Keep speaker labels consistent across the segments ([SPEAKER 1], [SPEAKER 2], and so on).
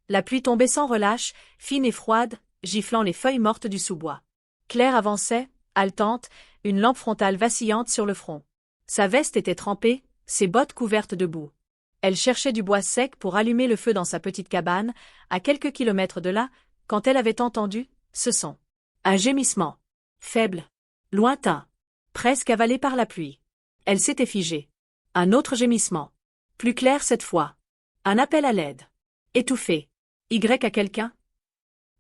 [SPEAKER 1] La pluie tombait sans relâche, fine et froide, giflant les feuilles mortes du sous-bois. Claire avançait, haletante, une lampe frontale vacillante sur le front. Sa veste était trempée, ses bottes couvertes de boue. Elle cherchait du bois sec pour allumer le feu dans sa petite cabane, à quelques kilomètres de là, quand elle avait entendu ce son. Un gémissement. Faible. Lointain. Presque avalé par la pluie. Elle s'était figée. Un autre gémissement. Plus clair cette fois. Un appel à l'aide. Étouffé. Y à quelqu'un?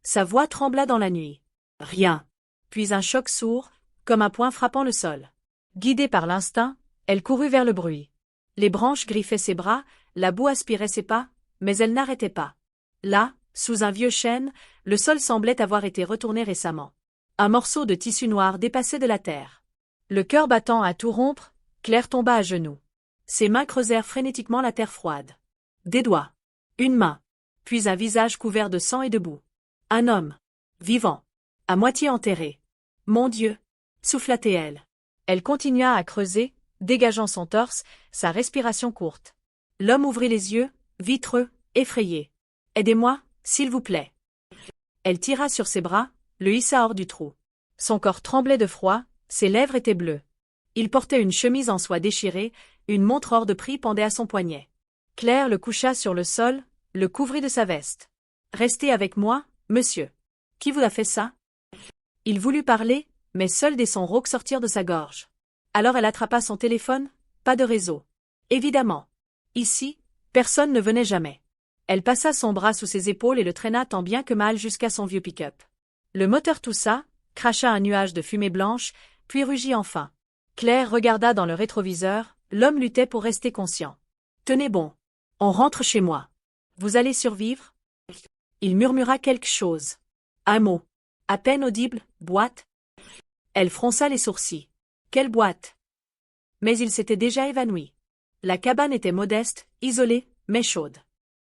[SPEAKER 1] Sa voix trembla dans la nuit. Rien. Puis un choc sourd, comme un poing frappant le sol. Guidée par l'instinct, elle courut vers le bruit. Les branches griffaient ses bras, la boue aspirait ses pas, mais elle n'arrêtait pas. Là, sous un vieux chêne, le sol semblait avoir été retourné récemment. Un morceau de tissu noir dépassait de la terre. Le cœur battant à tout rompre, Claire tomba à genoux. Ses mains creusèrent frénétiquement la terre froide. Des doigts. Une main. Puis un visage couvert de sang et de boue. Un homme. Vivant. À moitié enterré. Mon Dieu! Souffla-t-elle. Elle continua à creuser, dégageant son torse, sa respiration courte. L'homme ouvrit les yeux, vitreux, effrayé. Aidez-moi, s'il vous plaît. Elle tira sur ses bras, le hissa hors du trou. Son corps tremblait de froid, ses lèvres étaient bleues. Il portait une chemise en soie déchirée, une montre hors de prix pendait à son poignet. Claire le coucha sur le sol, le couvrit de sa veste. Restez avec moi, monsieur. Qui vous a fait ça? Il voulut parler, mais seuls des sons rauques sortirent de sa gorge. Alors elle attrapa son téléphone, pas de réseau. Évidemment. Ici, personne ne venait jamais. Elle passa son bras sous ses épaules et le traîna tant bien que mal jusqu'à son vieux pick-up. Le moteur toussa, cracha un nuage de fumée blanche, puis rugit enfin. Claire regarda dans le rétroviseur, l'homme luttait pour rester conscient. Tenez bon. On rentre chez moi. Vous allez survivre? Il murmura quelque chose. Un mot. À peine audible, boîte. Elle fronça les sourcils. Quelle boîte? Mais il s'était déjà évanoui. La cabane était modeste, isolée, mais chaude.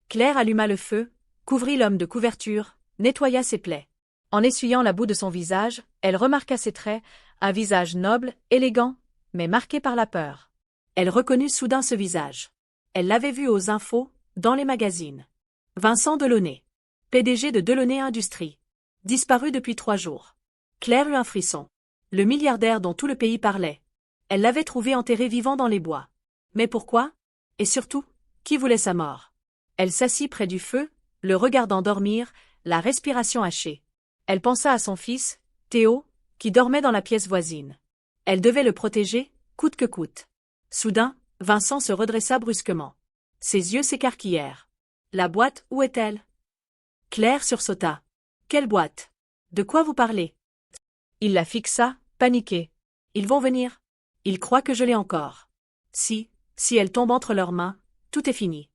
[SPEAKER 1] Claire alluma le feu, couvrit l'homme de couverture, nettoya ses plaies. En essuyant la boue de son visage, elle remarqua ses traits, un visage noble, élégant, mais marqué par la peur. Elle reconnut soudain ce visage. Elle l'avait vu aux infos, dans les magazines. Vincent Delaunay. PDG de Delaunay Industries. Disparu depuis 3 jours. Claire eut un frisson. Le milliardaire dont tout le pays parlait. Elle l'avait trouvé enterré vivant dans les bois. Mais pourquoi? Et surtout, qui voulait sa mort? Elle s'assit près du feu, le regardant dormir, la respiration hachée. Elle pensa à son fils, Théo, qui dormait dans la pièce voisine. Elle devait le protéger, coûte que coûte. Soudain, Vincent se redressa brusquement. Ses yeux s'écarquillèrent. La boîte, où est-elle? Claire sursauta. Quelle boîte? De quoi vous parlez? Il la fixa, paniqué. Ils vont venir. Ils croient que je l'ai encore. Si elle tombe entre leurs mains, tout est fini.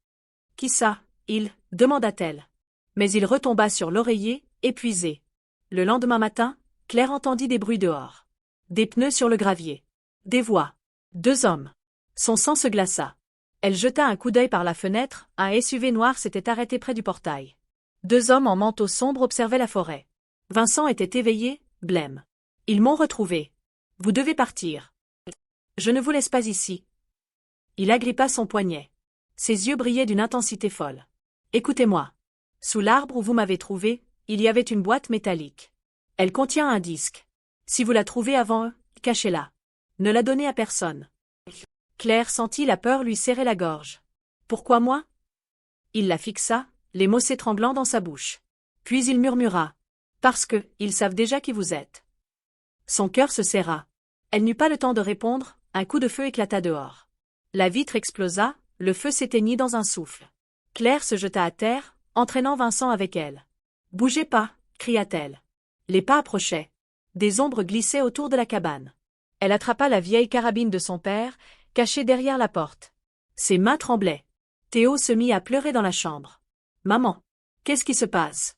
[SPEAKER 1] Qui ça, il? Demanda-t-elle. Mais il retomba sur l'oreiller, épuisé. Le lendemain matin, Claire entendit des bruits dehors. Des pneus sur le gravier. Des voix. 2 hommes. Son sang se glaça. Elle jeta un coup d'œil par la fenêtre, un SUV noir s'était arrêté près du portail. 2 hommes en manteau sombre observaient la forêt. Vincent était éveillé, blême. Ils m'ont retrouvé. Vous devez partir. Je ne vous laisse pas ici. Il agrippa son poignet. Ses yeux brillaient d'une intensité folle. Écoutez-moi. Sous l'arbre où vous m'avez trouvé, il y avait une boîte métallique. Elle contient un disque. Si vous la trouvez avant eux, cachez-la. Ne la donnez à personne. Claire sentit la peur lui serrer la gorge. Pourquoi moi? Il la fixa, les mots s'étranglant dans sa bouche. Puis il murmura. Parce que, ils savent déjà qui vous êtes. Son cœur se serra. Elle n'eut pas le temps de répondre, un coup de feu éclata dehors. La vitre explosa, le feu s'éteignit dans un souffle. Claire se jeta à terre, entraînant Vincent avec elle. Bougez pas, cria-t-elle. Les pas approchaient. Des ombres glissaient autour de la cabane. Elle attrapa la vieille carabine de son père, cachée derrière la porte. Ses mains tremblaient. Théo se mit à pleurer dans la chambre. Maman, qu'est-ce qui se passe?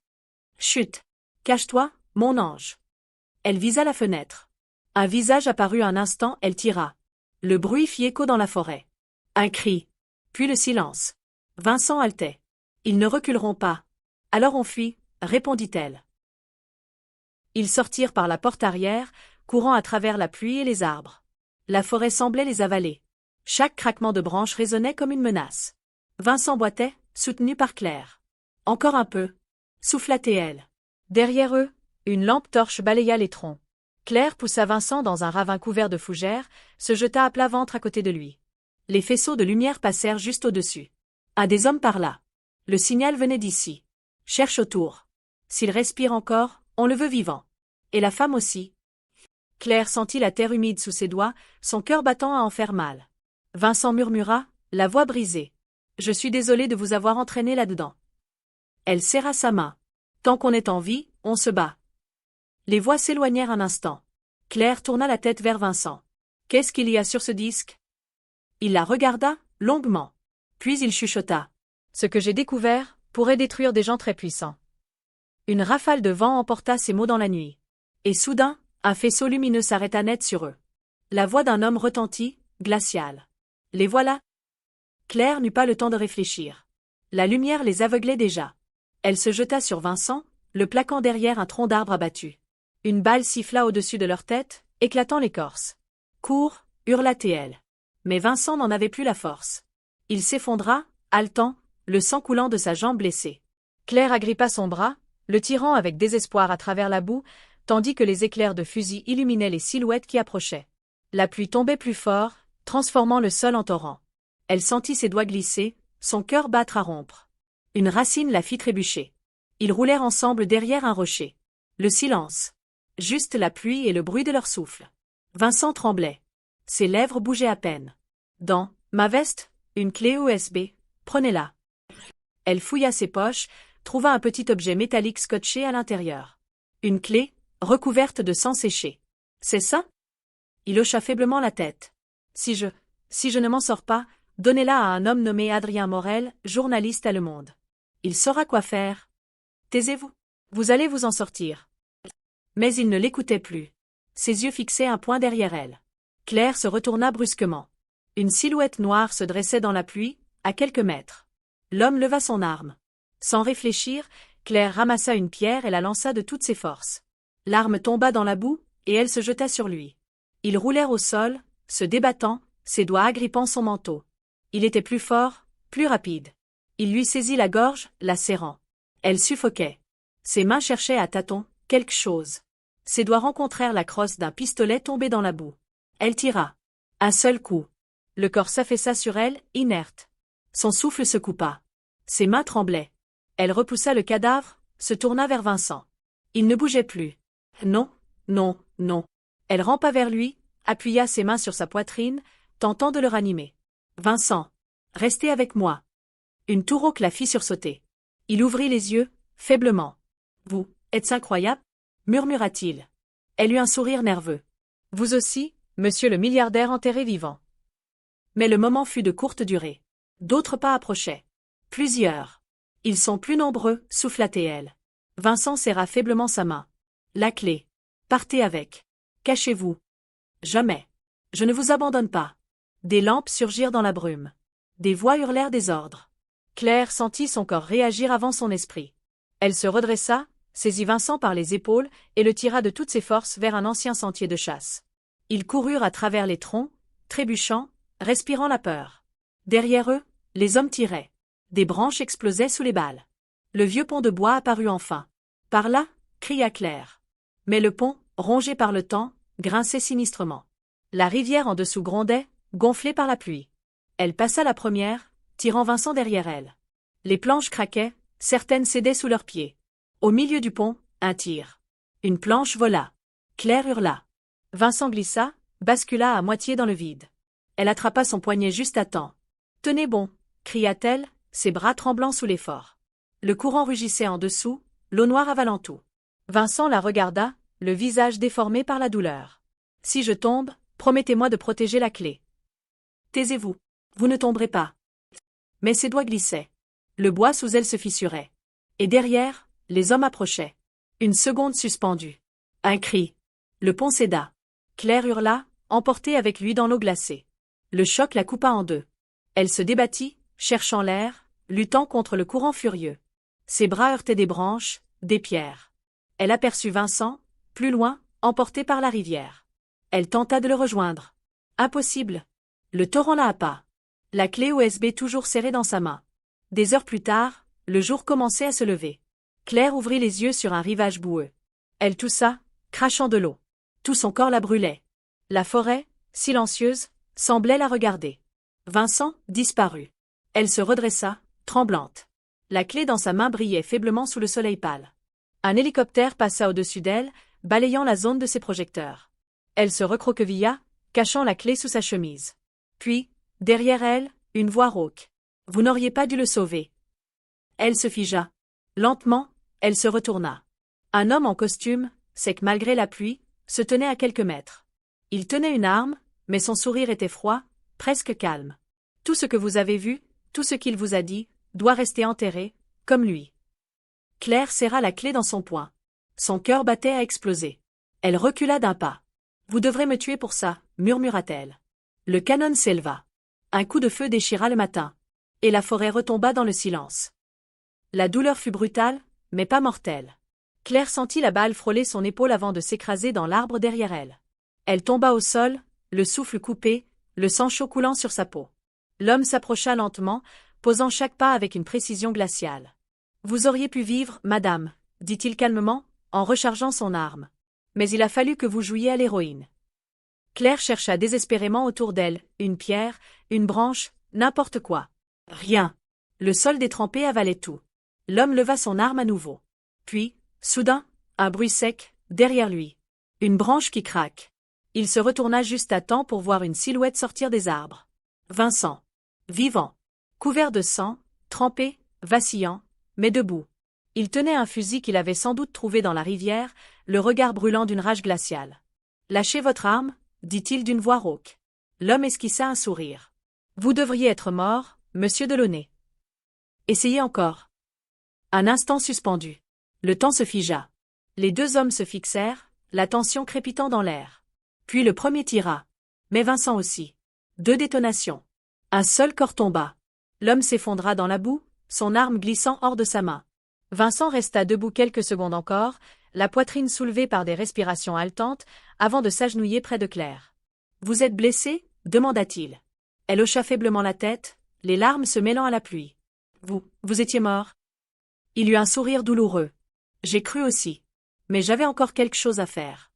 [SPEAKER 1] Chut. Cache-toi, mon ange. Elle visa la fenêtre. Un visage apparut un instant, elle tira. Le bruit fit écho dans la forêt. Un cri. Puis le silence. Vincent haletait. Ils ne reculeront pas. Alors on fuit, répondit-elle. Ils sortirent par la porte arrière, courant à travers la pluie et les arbres. La forêt semblait les avaler. Chaque craquement de branche résonnait comme une menace. Vincent boitait, soutenu par Claire. Encore un peu. Souffla-t-elle. Derrière eux, une lampe torche balaya les troncs. Claire poussa Vincent dans un ravin couvert de fougères, se jeta à plat ventre à côté de lui. Les faisceaux de lumière passèrent juste au-dessus. Un des hommes parla. Le signal venait d'ici. Cherche autour. S'il respire encore, on le veut vivant. Et la femme aussi. Claire sentit la terre humide sous ses doigts, son cœur battant à en faire mal. Vincent murmura, la voix brisée. Je suis désolé de vous avoir entraîné là-dedans. Elle serra sa main. Tant qu'on est en vie, on se bat. Les voix s'éloignèrent un instant. Claire tourna la tête vers Vincent. Qu'est-ce qu'il y a sur ce disque? Il la regarda, longuement. Puis il chuchota. Ce que j'ai découvert pourrait détruire des gens très puissants. Une rafale de vent emporta ces mots dans la nuit. Et soudain, un faisceau lumineux s'arrêta net sur eux. La voix d'un homme retentit, glaciale. Les voilà. Claire n'eut pas le temps de réfléchir. La lumière les aveuglait déjà. Elle se jeta sur Vincent, le plaquant derrière un tronc d'arbre abattu. Une balle siffla au-dessus de leur tête, éclatant l'écorce. Cours, hurla-t-elle. Mais Vincent n'en avait plus la force. Il s'effondra, haletant, le sang coulant de sa jambe blessée. Claire agrippa son bras, le tirant avec désespoir à travers la boue, tandis que les éclairs de fusil illuminaient les silhouettes qui approchaient. La pluie tombait plus fort, transformant le sol en torrent. Elle sentit ses doigts glisser, son cœur battre à rompre. Une racine la fit trébucher. Ils roulèrent ensemble derrière un rocher. Le silence. Juste la pluie et le bruit de leur souffle. Vincent tremblait. Ses lèvres bougeaient à peine. Dans ma veste, une clé USB, prenez-la. Elle fouilla ses poches, trouva un petit objet métallique scotché à l'intérieur. Une clé, recouverte de sang séché. C'est ça? Il hocha faiblement la tête. Si je ne m'en sors pas, donnez-la à un homme nommé Adrien Morel, journaliste à Le Monde. Il saura quoi faire. Taisez-vous. Vous allez vous en sortir. Mais il ne l'écoutait plus. Ses yeux fixaient un point derrière elle. Claire se retourna brusquement. Une silhouette noire se dressait dans la pluie, à quelques mètres. L'homme leva son arme. Sans réfléchir, Claire ramassa une pierre et la lança de toutes ses forces. L'arme tomba dans la boue, et elle se jeta sur lui. Ils roulèrent au sol, se débattant, ses doigts agrippant son manteau. Il était plus fort, plus rapide. Il lui saisit la gorge, la serrant. Elle suffoquait. Ses mains cherchaient à tâtons quelque chose. Ses doigts rencontrèrent la crosse d'un pistolet tombé dans la boue. Elle tira. Un seul coup. Le corps s'affaissa sur elle, inerte. Son souffle se coupa. Ses mains tremblaient. Elle repoussa le cadavre, se tourna vers Vincent. Il ne bougeait plus. Non, non, non. Elle rampa vers lui, appuya ses mains sur sa poitrine, tentant de le ranimer. Vincent, restez avec moi. Une tour rauque la fit sursauter. Il ouvrit les yeux, faiblement. Vous êtes incroyable, murmura-t-il. Elle eut un sourire nerveux. Vous aussi, monsieur le milliardaire enterré vivant. Mais le moment fut de courte durée. D'autres pas approchaient. Plusieurs. Ils sont plus nombreux, souffla-t-elle. Vincent serra faiblement sa main. La clé. Partez avec. Cachez-vous. Jamais. Je ne vous abandonne pas. Des lampes surgirent dans la brume. Des voix hurlèrent des ordres. Claire sentit son corps réagir avant son esprit. Elle se redressa, saisit Vincent par les épaules et le tira de toutes ses forces vers un ancien sentier de chasse. Ils coururent à travers les troncs, trébuchant, respirant la peur. Derrière eux, les hommes tiraient. Des branches explosaient sous les balles. Le vieux pont de bois apparut enfin. Par là, cria Claire. Mais le pont, rongé par le temps, grinçait sinistrement. La rivière en dessous grondait, gonflée par la pluie. Elle passa la première, tirant Vincent derrière elle. Les planches craquaient, certaines cédaient sous leurs pieds. Au milieu du pont, un tir. Une planche vola. Claire hurla. Vincent glissa, bascula à moitié dans le vide. Elle attrapa son poignet juste à temps. « Tenez bon !» cria-t-elle, ses bras tremblants sous l'effort. Le courant rugissait en dessous, l'eau noire avalant tout. Vincent la regarda, le visage déformé par la douleur. « Si je tombe, promettez-moi de protéger la clé. »« Taisez-vous. Vous ne tomberez pas. » Mais ses doigts glissaient. Le bois sous elle se fissurait. Et derrière, les hommes approchaient. Une seconde suspendue. Un cri. Le pont céda. Claire hurla, emportée avec lui dans l'eau glacée. Le choc la coupa en deux. Elle se débattit, cherchant l'air, luttant contre le courant furieux. Ses bras heurtaient des branches, des pierres. Elle aperçut Vincent, plus loin, emporté par la rivière. Elle tenta de le rejoindre. Impossible. Le torrent la happa. La clé USB toujours serrée dans sa main. Des heures plus tard, Le jour commençait à se lever. Claire ouvrit les yeux sur un rivage boueux. Elle toussa, crachant de l'eau. Tout son corps la brûlait. La forêt, silencieuse, semblait la regarder. Vincent disparut. Elle se redressa, tremblante. La clé dans sa main brillait faiblement sous le soleil pâle. Un hélicoptère passa au-dessus d'elle, balayant la zone de ses projecteurs. Elle se recroquevilla, cachant la clé sous sa chemise. Puis, derrière elle, une voix rauque. « Vous n'auriez pas dû le sauver. » Elle se figea. Lentement, elle se retourna. Un homme en costume, sec malgré la pluie, se tenait à quelques mètres. Il tenait une arme, mais son sourire était froid, presque calme. Tout ce que vous avez vu, tout ce qu'il vous a dit, doit rester enterré, comme lui. Claire serra la clé dans son poing. Son cœur battait à exploser. Elle recula d'un pas. « Vous devrez me tuer pour ça, murmura-t-elle. » Le canon s'éleva. Un coup de feu déchira le matin. Et la forêt retomba dans le silence. La douleur fut brutale, mais pas mortelle. Claire sentit la balle frôler son épaule avant de s'écraser dans l'arbre derrière elle. Elle tomba au sol, le souffle coupé, le sang chaud coulant sur sa peau. L'homme s'approcha lentement, posant chaque pas avec une précision glaciale. « Vous auriez pu vivre, madame, » dit-il calmement, en rechargeant son arme. « Mais il a fallu que vous jouiez à l'héroïne. » Claire chercha désespérément autour d'elle, une pierre, une branche, n'importe quoi. Rien. Le sol détrempé avalait tout. L'homme leva son arme à nouveau. Puis, soudain, un bruit sec, derrière lui. Une branche qui craque. Il se retourna juste à temps pour voir une silhouette sortir des arbres. Vincent. Vivant. Couvert de sang, trempé, vacillant, mais debout. Il tenait un fusil qu'il avait sans doute trouvé dans la rivière, le regard brûlant d'une rage glaciale. « Lâchez votre arme, » dit-il d'une voix rauque. L'homme esquissa un sourire. « Vous devriez être mort, monsieur Delaunay. » Essayez encore. Un instant suspendu. Le temps se figea. Les deux hommes se fixèrent, la tension crépitant dans l'air. Puis le premier tira. Mais Vincent aussi. 2 détonations. Un seul corps tomba. L'homme s'effondra dans la boue, son arme glissant hors de sa main. Vincent resta debout quelques secondes encore, la poitrine soulevée par des respirations haletantes, avant de s'agenouiller près de Claire. « Vous êtes blessée » demanda-t-il. Elle hocha faiblement la tête, les larmes se mêlant à la pluie. « Vous étiez mort ?» Il eut un sourire douloureux. « J'ai cru aussi. Mais j'avais encore quelque chose à faire. »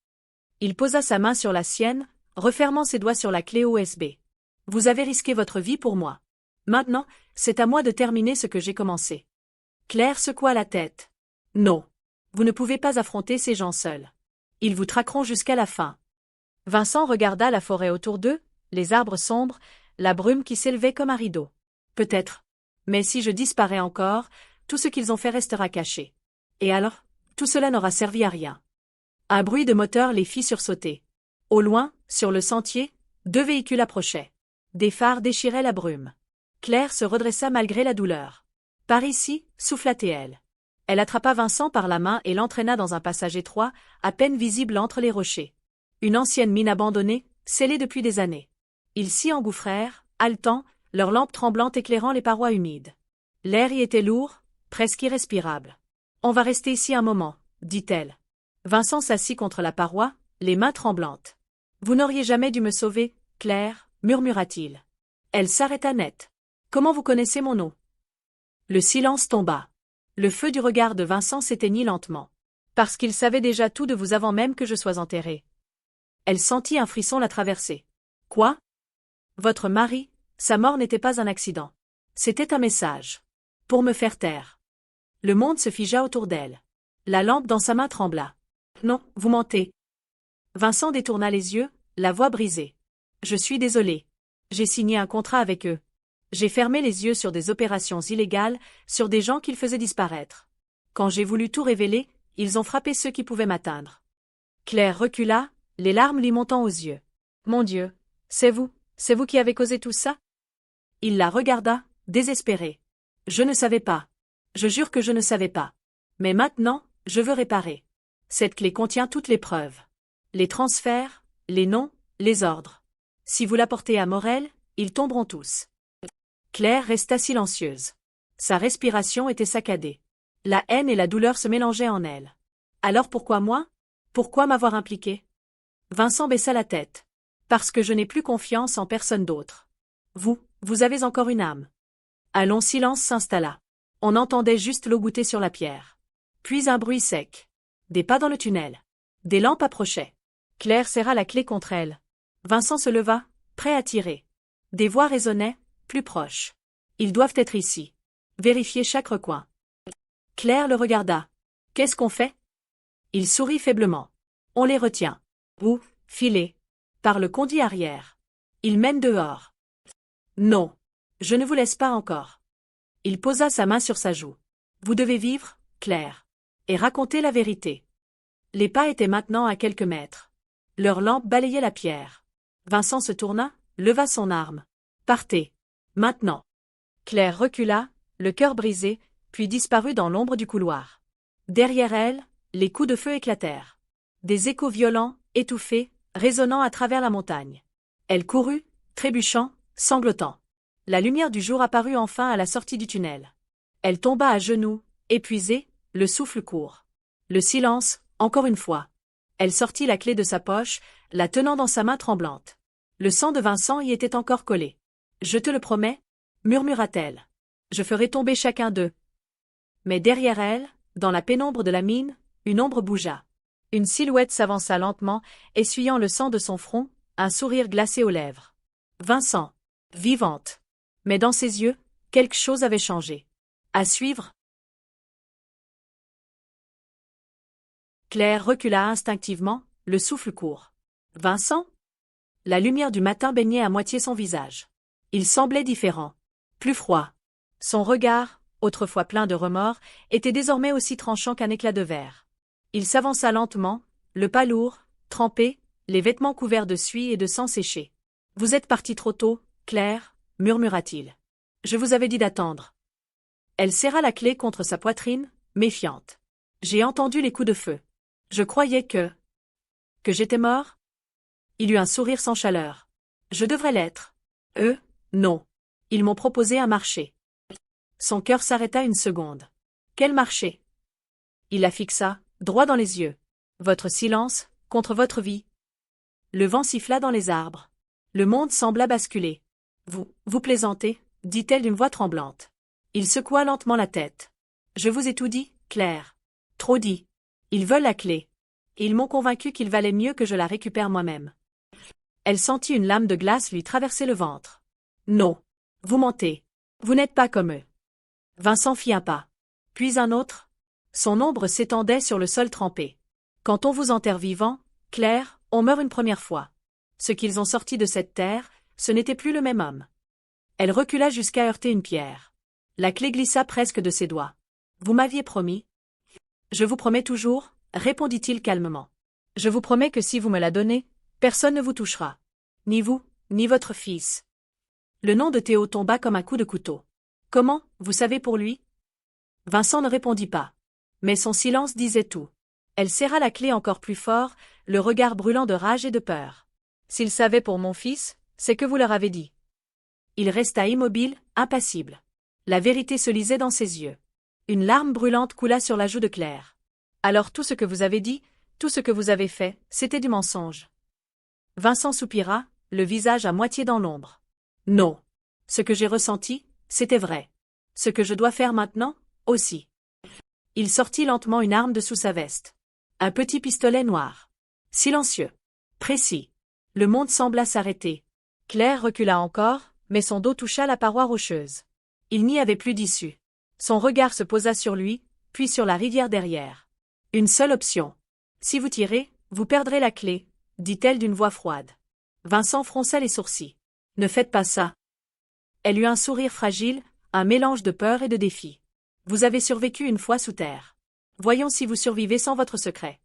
[SPEAKER 1] Il posa sa main sur la sienne, refermant ses doigts sur la clé USB. « Vous avez risqué votre vie pour moi. Maintenant, c'est à moi de terminer ce que j'ai commencé. » Claire secoua la tête. « Non. Vous ne pouvez pas affronter ces gens seuls. Ils vous traqueront jusqu'à la fin. » Vincent regarda la forêt autour d'eux, les arbres sombres, la brume qui s'élevait comme un rideau. « Peut-être. Mais si je disparais encore, tout ce qu'ils ont fait restera caché. Et alors, tout cela n'aura servi à rien. » Un bruit de moteur les fit sursauter. Au loin, sur le sentier, 2 véhicules approchaient. Des phares déchiraient la brume. Claire se redressa malgré la douleur. « Par ici » souffla-t-elle. Elle attrapa Vincent par la main et l'entraîna dans un passage étroit, à peine visible entre les rochers. Une ancienne mine abandonnée, scellée depuis des années. Ils s'y engouffrèrent, haletants, leurs lampes tremblantes éclairant les parois humides. L'air y était lourd, presque irrespirable. « On va rester ici un moment » dit-elle. Vincent s'assit contre la paroi, les mains tremblantes. « Vous n'auriez jamais dû me sauver, Claire » murmura-t-il. Elle s'arrêta net. « Comment vous connaissez mon nom ?» Le silence tomba. Le feu du regard de Vincent s'éteignit lentement. « Parce qu'il savait déjà tout de vous avant même que je sois enterrée. » Elle sentit un frisson la traverser. « Quoi ? Votre mari, sa mort n'était pas un accident. C'était un message. Pour me faire taire. » Le monde se figea autour d'elle. La lampe dans sa main trembla. « Non, vous mentez. » Vincent détourna les yeux, la voix brisée. « Je suis désolé. J'ai signé un contrat avec eux. J'ai fermé les yeux sur des opérations illégales, sur des gens qu'ils faisaient disparaître. Quand j'ai voulu tout révéler, ils ont frappé ceux qui pouvaient m'atteindre. » Claire recula, les larmes lui montant aux yeux. « Mon Dieu, c'est vous qui avez causé tout ça ?» Il la regarda, désespéré. « Je ne savais pas. Je jure que je ne savais pas. Mais maintenant, je veux réparer. Cette clé contient toutes les preuves. Les transferts, les noms, les ordres. Si vous l'apportez à Morel, ils tomberont tous. » Claire resta silencieuse. Sa respiration était saccadée. La haine et la douleur se mélangeaient en elle. « Alors pourquoi moi ? Pourquoi m'avoir impliqué ?» Vincent baissa la tête. « Parce que je n'ai plus confiance en personne d'autre. Vous avez encore une âme. » Un long silence s'installa. On entendait juste l'eau goutter sur la pierre. Puis un bruit sec. Des pas dans le tunnel. Des lampes approchaient. Claire serra la clé contre elle. Vincent se leva, prêt à tirer. Des voix résonnaient, plus proches. Ils doivent être ici. Vérifiez chaque recoin. Claire le regarda. Qu'est-ce qu'on fait? Il sourit faiblement. On les retient. Où? Filez. Par le conduit arrière. Il mène dehors. Non. Je ne vous laisse pas encore. Il posa sa main sur sa joue. Vous devez vivre, Claire. Et raconter la vérité. Les pas étaient maintenant à quelques mètres. Leur lampe balayait la pierre. Vincent se tourna, leva son arme. Partez. Maintenant. Claire recula, le cœur brisé, puis disparut dans l'ombre du couloir. Derrière elle, les coups de feu éclatèrent. Des échos violents, étouffés, résonnant à travers la montagne. Elle courut, trébuchant, sanglotant. La lumière du jour apparut enfin à la sortie du tunnel. Elle tomba à genoux, épuisée, le souffle court. Le silence, encore une fois. Elle sortit la clé de sa poche, la tenant dans sa main tremblante. Le sang de Vincent y était encore collé. « Je te le promets, » murmura-t-elle. « Je ferai tomber chacun d'eux. » Mais derrière elle, dans la pénombre de la mine, une ombre bougea. Une silhouette s'avança lentement, essuyant le sang de son front, un sourire glacé aux lèvres. Vincent. Vivante. Mais dans ses yeux, quelque chose avait changé. À suivre. Claire recula instinctivement, le souffle court. Vincent? La lumière du matin baignait à moitié son visage. Il semblait différent. Plus froid. Son regard, autrefois plein de remords, était désormais aussi tranchant qu'un éclat de verre. Il s'avança lentement, le pas lourd, trempé, les vêtements couverts de suie et de sang séché. « Vous êtes partie trop tôt, Claire, » murmura-t-il. « Je vous avais dit d'attendre. » Elle serra la clé contre sa poitrine, méfiante. « J'ai entendu les coups de feu. Je croyais que j'étais mort ?» Il eut un sourire sans chaleur. « Je devrais l'être. Eux, non. Ils m'ont proposé un marché. » Son cœur s'arrêta une seconde. « Quel marché ?» Il la fixa, droit dans les yeux. « Votre silence, contre votre vie. » Le vent siffla dans les arbres. Le monde sembla basculer. « Vous plaisantez ?» dit-elle d'une voix tremblante. Il secoua lentement la tête. « Je vous ai tout dit, Claire. Trop dit. Ils veulent la clé. Et ils m'ont convaincu qu'il valait mieux que je la récupère moi-même. » Elle sentit une lame de glace lui traverser le ventre. « Non. Vous mentez. Vous n'êtes pas comme eux. » Vincent fit un pas. Puis un autre. Son ombre s'étendait sur le sol trempé. « Quand on vous enterre vivant, Claire, on meurt une première fois. Ce qu'ils ont sorti de cette terre, ce n'était plus le même homme. » Elle recula jusqu'à heurter une pierre. La clé glissa presque de ses doigts. « Vous m'aviez promis. »« Je vous promets toujours, » répondit-il calmement. « Je vous promets que si vous me la donnez, personne ne vous touchera. Ni vous, ni votre fils. » Le nom de Théo tomba comme un coup de couteau. « Comment, vous savez pour lui ?» Vincent ne répondit pas. Mais son silence disait tout. Elle serra la clé encore plus fort, le regard brûlant de rage et de peur. « S'ils savaient pour mon fils, c'est que vous leur avez dit. » Il resta immobile, impassible. La vérité se lisait dans ses yeux. Une larme brûlante coula sur la joue de Claire. « Alors tout ce que vous avez dit, tout ce que vous avez fait, c'était du mensonge. » Vincent soupira, le visage à moitié dans l'ombre. « Non. Ce que j'ai ressenti, c'était vrai. Ce que je dois faire maintenant, aussi. » Il sortit lentement une arme de sous sa veste. Un petit pistolet noir. Silencieux. Précis. Le monde sembla s'arrêter. Claire recula encore, mais son dos toucha la paroi rocheuse. Il n'y avait plus d'issue. Son regard se posa sur lui, puis sur la rivière derrière. Une seule option. Si vous tirez, vous perdrez la clé, dit-elle d'une voix froide. Vincent fronça les sourcils. Ne faites pas ça. Elle eut un sourire fragile, un mélange de peur et de défi. Vous avez survécu une fois sous terre. Voyons si vous survivez sans votre secret.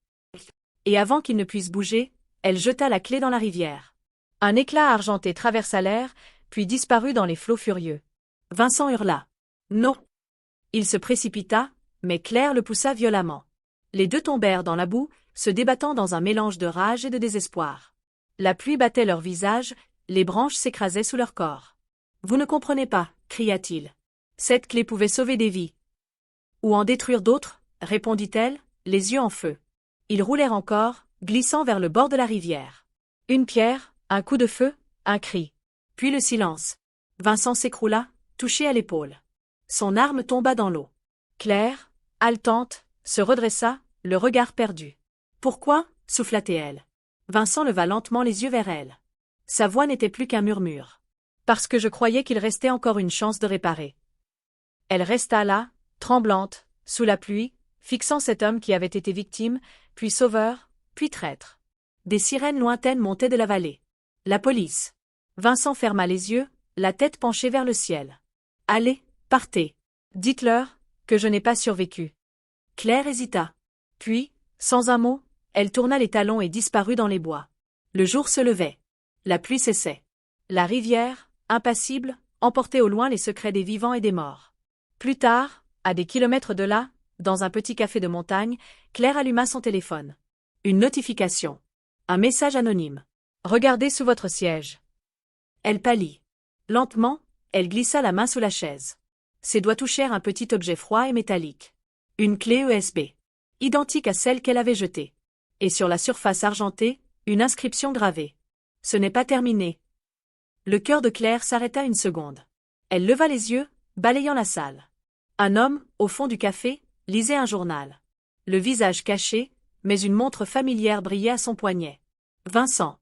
[SPEAKER 1] Et avant qu'il ne puisse bouger, elle jeta la clé dans la rivière. Un éclat argenté traversa l'air, puis disparut dans les flots furieux. Vincent hurla. Non. Il se précipita, mais Claire le poussa violemment. Les deux tombèrent dans la boue, se débattant dans un mélange de rage et de désespoir. La pluie battait leur visage, les branches s'écrasaient sous leur corps. Vous ne comprenez pas, cria-t-il. Cette clé pouvait sauver des vies. Ou en détruire d'autres, répondit-elle, les yeux en feu. Ils roulèrent encore, glissant vers le bord de la rivière. Une pierre, un coup de feu, un cri. Puis le silence. Vincent s'écroula, touché à l'épaule. Son arme tomba dans l'eau. Claire, haletante, se redressa, le regard perdu. Pourquoi souffla-t-elle. Vincent leva lentement les yeux vers elle. Sa voix n'était plus qu'un murmure. Parce que je croyais qu'il restait encore une chance de réparer. Elle resta là, tremblante, sous la pluie, fixant cet homme qui avait été victime, puis sauveur, puis traître. Des sirènes lointaines montaient de la vallée. La police. Vincent ferma les yeux, la tête penchée vers le ciel. Allez, partez. Dites-leur que je n'ai pas survécu. Claire hésita. Puis, sans un mot, elle tourna les talons et disparut dans les bois. Le jour se levait. La pluie cessait. La rivière, impassible, emportait au loin les secrets des vivants et des morts. Plus tard, à des kilomètres de là, dans un petit café de montagne, Claire alluma son téléphone. Une notification. Un message anonyme. Regardez sous votre siège. Elle pâlit. Lentement, elle glissa la main sous la chaise. Ses doigts touchèrent un petit objet froid et métallique. Une clé USB. Identique à celle qu'elle avait jetée. Et sur la surface argentée, une inscription gravée. Ce n'est pas terminé. Le cœur de Claire s'arrêta une seconde. Elle leva les yeux, balayant la salle. Un homme, au fond du café, lisait un journal. Le visage caché, mais une montre familière brillait à son poignet. Vincent.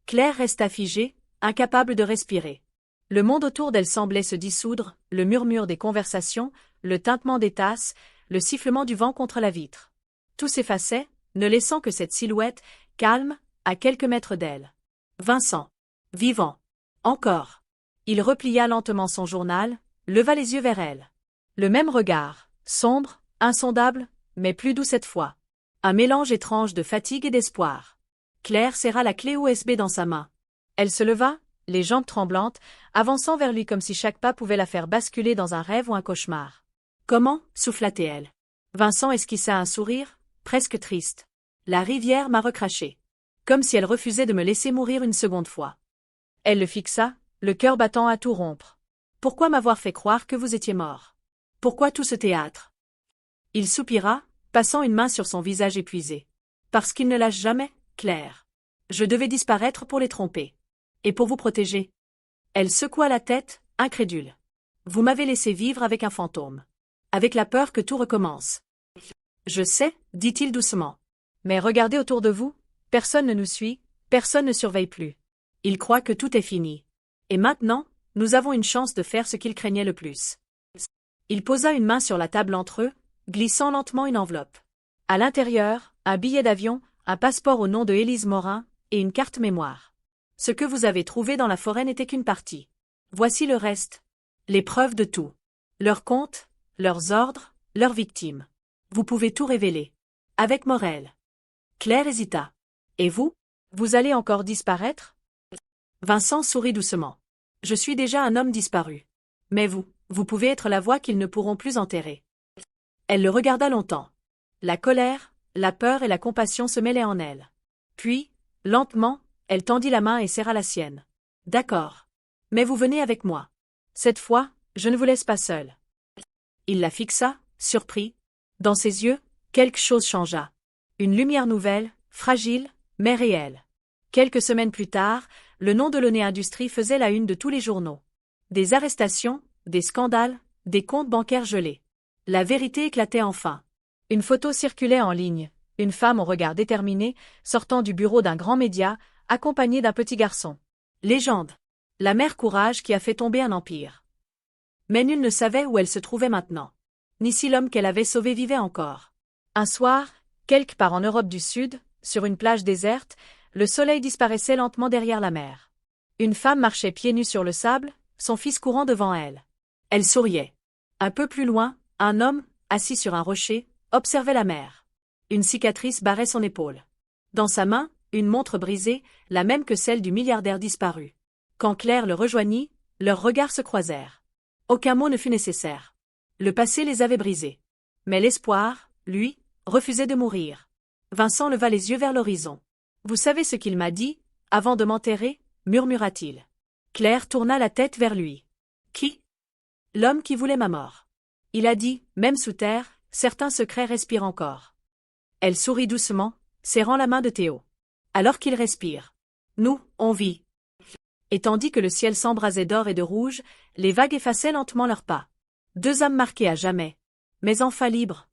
[SPEAKER 1] Claire resta figée, incapable de respirer. Le monde autour d'elle semblait se dissoudre, le murmure des conversations, le tintement des tasses, le sifflement du vent contre la vitre. Tout s'effaçait, ne laissant que cette silhouette, calme, à quelques mètres d'elle. Vincent. Vivant. Encore. Il replia lentement son journal, leva les yeux vers elle. Le même regard, sombre, insondable, mais plus doux cette fois. Un mélange étrange de fatigue et d'espoir. Claire serra la clé USB dans sa main. Elle se leva, les jambes tremblantes, avançant vers lui comme si chaque pas pouvait la faire basculer dans un rêve ou un cauchemar. Comment souffla-t-elle. Vincent esquissa un sourire, presque triste. La rivière m'a recraché. Comme si elle refusait de me laisser mourir une seconde fois. Elle le fixa, le cœur battant à tout rompre. Pourquoi m'avoir fait croire que vous étiez mort? Pourquoi tout ce théâtre? Il soupira, passant une main sur son visage épuisé. Parce qu'il ne lâche jamais, Claire. Je devais disparaître pour les tromper. Et pour vous protéger. Elle secoua la tête, incrédule. Vous m'avez laissé vivre avec un fantôme. Avec la peur que tout recommence. Je sais, dit-il doucement. Mais regardez autour de vous, personne ne nous suit, personne ne surveille plus. Il croit que tout est fini. Et maintenant, nous avons une chance de faire ce qu'il craignait le plus. Il posa une main sur la table entre eux, glissant lentement une enveloppe. À l'intérieur, un billet d'avion, un passeport au nom de Élise Morin, et une carte mémoire. Ce que vous avez trouvé dans la forêt n'était qu'une partie. Voici le reste. Les preuves de tout. Leurs comptes, leurs ordres, leurs victimes. Vous pouvez tout révéler. Avec Morel. Claire hésita. Et vous? Vous allez encore disparaître? Vincent sourit doucement. Je suis déjà un homme disparu. Mais vous pouvez être la voix qu'ils ne pourront plus enterrer. Elle le regarda longtemps. La colère, la peur et la compassion se mêlaient en elle. Puis, lentement, elle tendit la main et serra la sienne. D'accord. Mais vous venez avec moi. Cette fois, je ne vous laisse pas seule. Il la fixa, surpris. Dans ses yeux, quelque chose changea. Une lumière nouvelle, fragile, mais réelle. Quelques semaines plus tard, le nom de Launay Industries faisait la une de tous les journaux. Des arrestations, des scandales, des comptes bancaires gelés. La vérité éclatait enfin. Une photo circulait en ligne, une femme au regard déterminé, sortant du bureau d'un grand média, accompagnée d'un petit garçon. Légende. La mère courage qui a fait tomber un empire. Mais nul ne savait où elle se trouvait maintenant. Ni si l'homme qu'elle avait sauvé vivait encore. Un soir, quelque part en Europe du Sud, sur une plage déserte, le soleil disparaissait lentement derrière la mer. Une femme marchait pieds nus sur le sable, son fils courant devant elle. Elle souriait. Un peu plus loin, un homme, assis sur un rocher, observait la mer. Une cicatrice barrait son épaule. Dans sa main, une montre brisée, la même que celle du milliardaire disparu. Quand Claire le rejoignit, leurs regards se croisèrent. Aucun mot ne fut nécessaire. Le passé les avait brisés. Mais l'espoir, lui, refusait de mourir. Vincent leva les yeux vers l'horizon. Vous savez ce qu'il m'a dit, avant de m'enterrer, murmura-t-il. Claire tourna la tête vers lui. Qui? L'homme qui voulait ma mort. Il a dit, même sous terre, certains secrets respirent encore. Elle sourit doucement, serrant la main de Théo. Alors qu'il respire. Nous, on vit. Et tandis que le ciel s'embrasait d'or et de rouge, Les vagues effaçaient lentement leurs pas. Deux âmes marquées à jamais. Mais enfin libres.